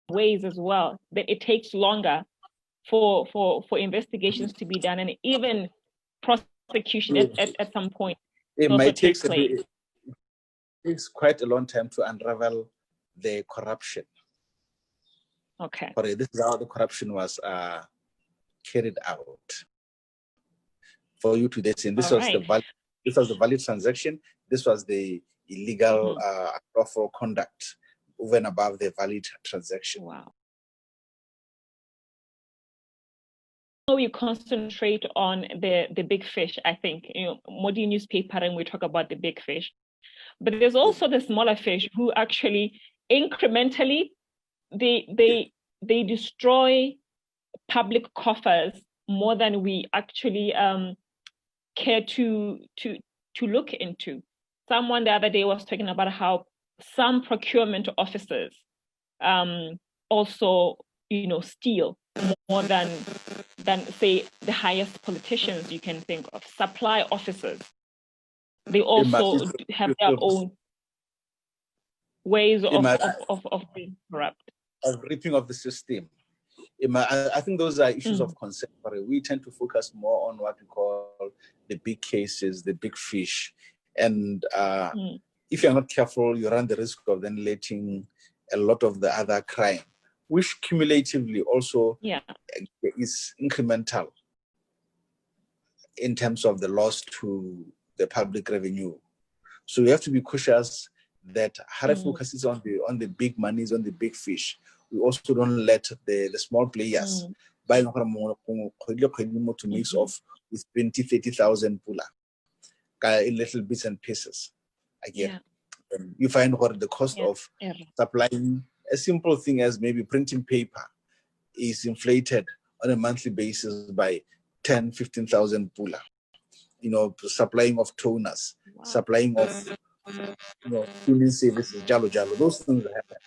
ways as well, that it takes longer for investigations to be done, and even prosecution at some point. It might take it takes quite a long time to unravel the corruption. Okay. This is how the corruption was carried out. For you to this, this was the valid transaction. This was the illegal lawful conduct over and above the valid transaction. Wow. We concentrate on the big fish, I think. Modern newspaper, and we talk about the big fish. But there's also the smaller fish who actually incrementally they destroy public coffers more than we actually care to look into. Someone the other day was talking about how some procurement officers also steal more than say the highest politicians you can think of. Supply officers, they also have their own ways of being corrupt. Of ripping of the system. I think those are issues of concern. We tend to focus more on what we call the big cases, the big fish. And if you're not careful, you run the risk of then letting a lot of the other crime, which cumulatively also is incremental in terms of the loss to the public revenue. So we have to be cautious that Hare focuses on the big monies, on the big fish. We also don't let the small players buy to mix off with 20, 30,000 pula in little bits and pieces. Again, you find what the cost of supplying a simple thing as maybe printing paper is inflated on a monthly basis by 10, 15,000 pula. Supplying of toners, supplying of cleaning services, jalo. Those things happen.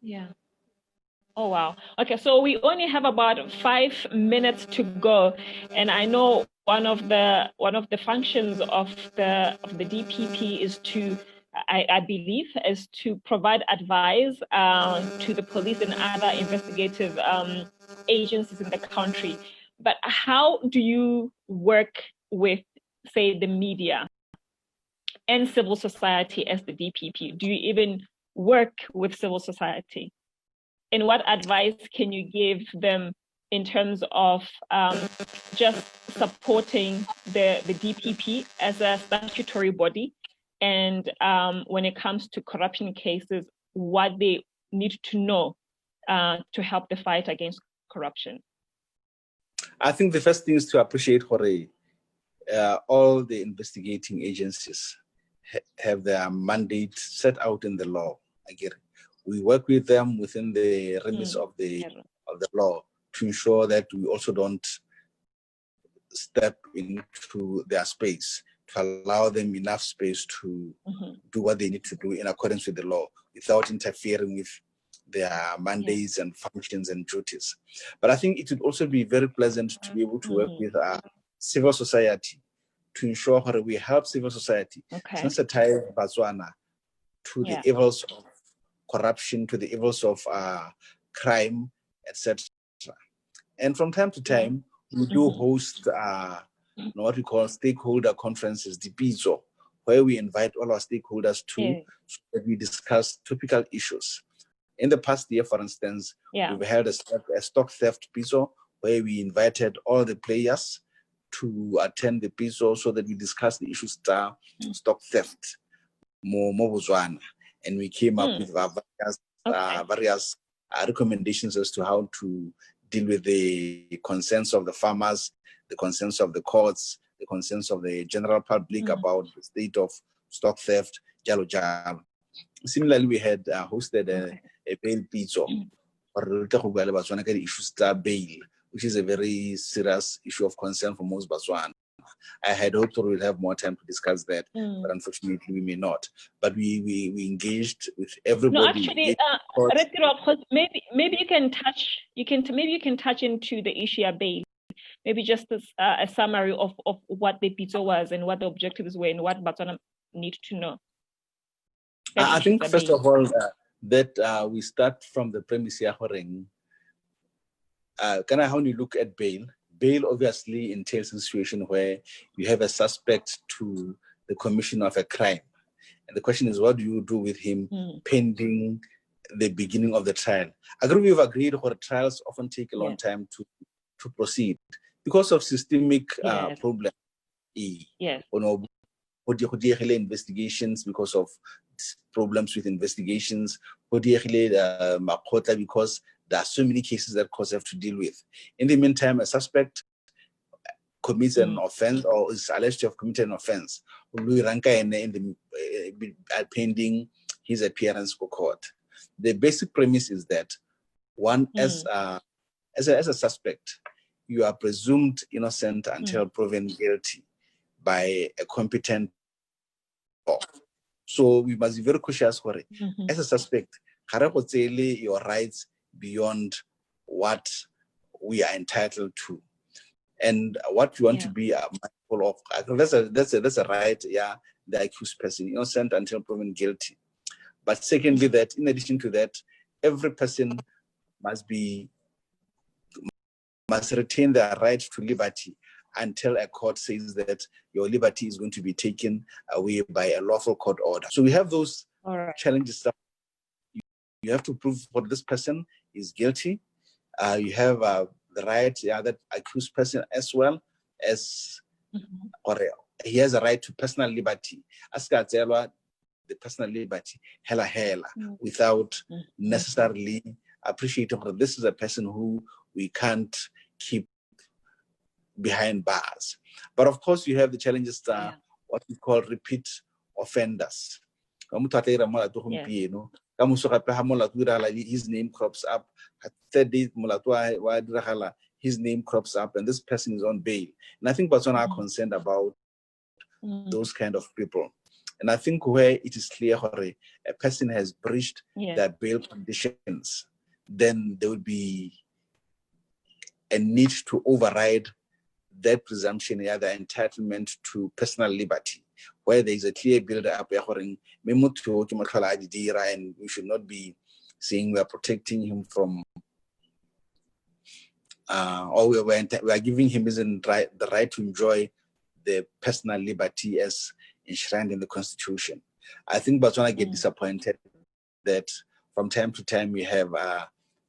Yeah. Oh wow. Okay, so we only have about 5 minutes to go, and I know one of the functions of the DPP is to, I believe, is to provide advice to the police and other investigative agencies in the country. But how do you work with, say, the media and civil society as the DPP? Do you even work with civil society? And what advice can you give them in terms of just supporting the DPP as a statutory body, and when it comes to corruption cases, what they need to know to help the fight against corruption? I think the first thing is to appreciate all the investigating agencies have their mandate set out in the law. We work with them within the remits of the law to ensure that we also don't step into their space, to allow them enough space to do what they need to do in accordance with the law without interfering with their mandates and functions and duties. But I think it would also be very pleasant to be able to work with civil society to ensure that we help civil society sensitize Botswana to the evils of corruption, to the evils of crime, etc. And from time to time, we do host what we call stakeholder conferences, DPP, where we invite all our stakeholders to so that we discuss topical issues. In the past year, for instance, we've held a stock theft PISO where we invited all the players to attend the PISO so that we discuss the issues of stock theft, more Botswana. And we came up with various recommendations as to how to deal with the concerns of the farmers, the concerns of the courts, the concerns of the general public about the state of stock theft, jalo. Similarly, we had hosted a bail pizzo for the issues of bail, which is a very serious issue of concern for most Botswana. I had hoped we would have more time to discuss that, but unfortunately we may not. But we engaged with everybody. No, actually, maybe you can touch into the issue of bail. Maybe just a summary of what the pizzo was and what the objectives were and what Botswana need to know. I think first of all, that we start from the premise here, when you look at bail, bail obviously entails a situation where you have a suspect to the commission of a crime. And the question is, what do you do with him pending the beginning of the trial? I agree, we've agreed that trials often take a long time to proceed because of systemic problems. Yes. Investigations, because of problems with investigations, because there are so many cases that courts have to deal with. In the meantime, a suspect commits an offense or is alleged to have committed an offense, pending his appearance for court. The basic premise is that one, as a suspect, you are presumed innocent until proven guilty by a competent court. So we must be very cautious for it. As a suspect, your rights beyond what we are entitled to. And what you want to be mindful of, that's a right, the accused person, innocent until proven guilty. But secondly, that in addition to that, every person must retain their right to liberty until a court says that your liberty is going to be taken away by a lawful court order. So we have those challenges. You have to prove what this person is guilty. You have the right, that accused person as well as, he has a right to personal liberty. The personal liberty, without necessarily appreciating that this is a person who we can't keep behind bars. But of course, you have the challenges, what we call repeat offenders. His name crops up. Third day, his name crops up, and this person is on bail. And I think Botswana are concerned about those kind of people. And I think where it is clear a person has breached their bail conditions, then there would be a need to override that presumption, the entitlement to personal liberty, where there is a clear build-up, and we should not be saying we are protecting him from, or we are giving him the right to enjoy the personal liberty as enshrined in the Constitution. I think Botswana get disappointed that from time to time we have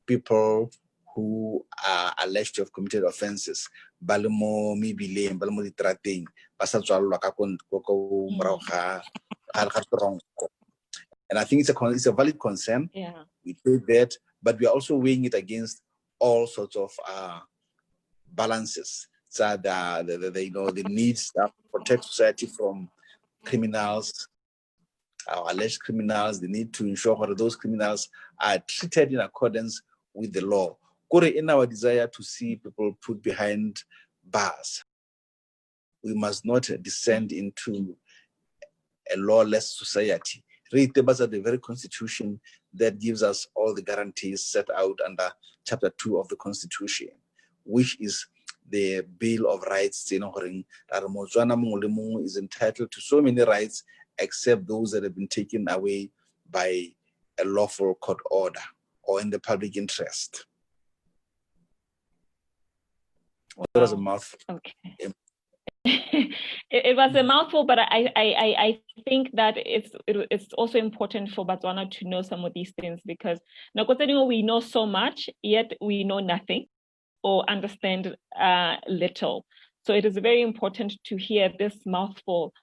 people who are alleged to have committed offenses. And I think it's a valid concern. We do that, but we are also weighing it against all sorts of balances. So the needs to protect society from criminals, alleged criminals, the need to ensure that those criminals are treated in accordance with the law. In our desire to see people put behind bars, we must not descend into a lawless society. Read the the very Constitution that gives us all the guarantees set out under Chapter 2 of the Constitution, which is the Bill of Rights. Motswana is entitled to so many rights except those that have been taken away by a lawful court order or in the public interest. Wow. That was a mouthful. Okay. It was a mouthful, but I think that it's also important for Botswana to know some of these things, because we know so much, yet we know nothing or understand little. So it is very important to hear this mouthful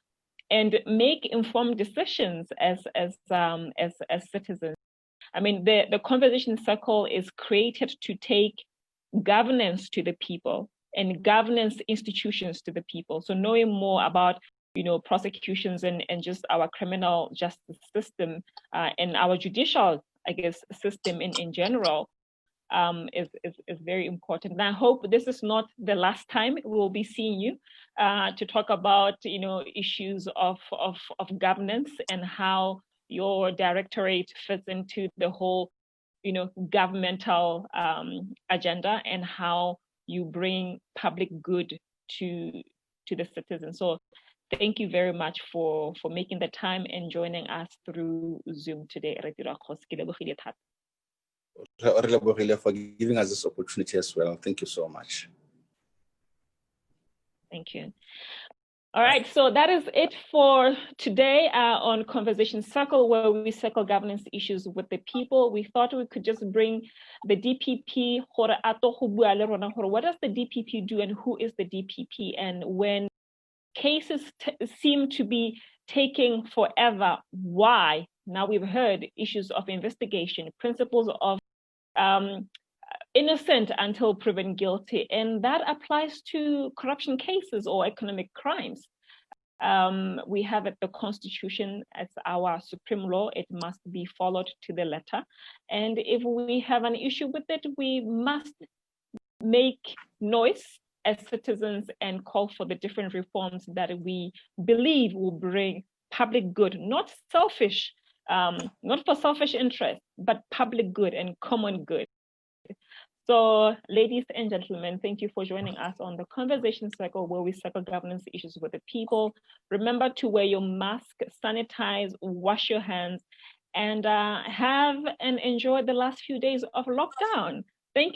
and make informed decisions as citizens. I mean, the conversation circle is created to take governance to the people and governance institutions to the people. So knowing more about, prosecutions and just our criminal justice system and our judicial, system in general is very important. And I hope this is not the last time we will be seeing you to talk about, issues of governance and how your directorate fits into the whole, governmental agenda and how you bring public good to the citizens. So thank you very much for making the time and joining us through Zoom today. For giving us this opportunity as well. Thank you so much. Thank you. All right, so that is it for today on Conversation Circle, where we circle governance issues with the people. We thought we could just bring the DPP. What does the DPP do and who is the DPP? And when cases seem to be taking forever, why? Now we've heard issues of investigation, principles of innocent until proven guilty, and that applies to corruption cases or economic crimes. We have the Constitution as our supreme law. It must be followed to the letter. And if we have an issue with it, we must make noise as citizens and call for the different reforms that we believe will bring public good, not selfish, not for selfish interest, but public good and common good. So, ladies and gentlemen, thank you for joining us on the Conversation Circle, where we circle governance issues with the people. Remember to wear your mask, sanitize, wash your hands, and have and enjoy the last few days of lockdown.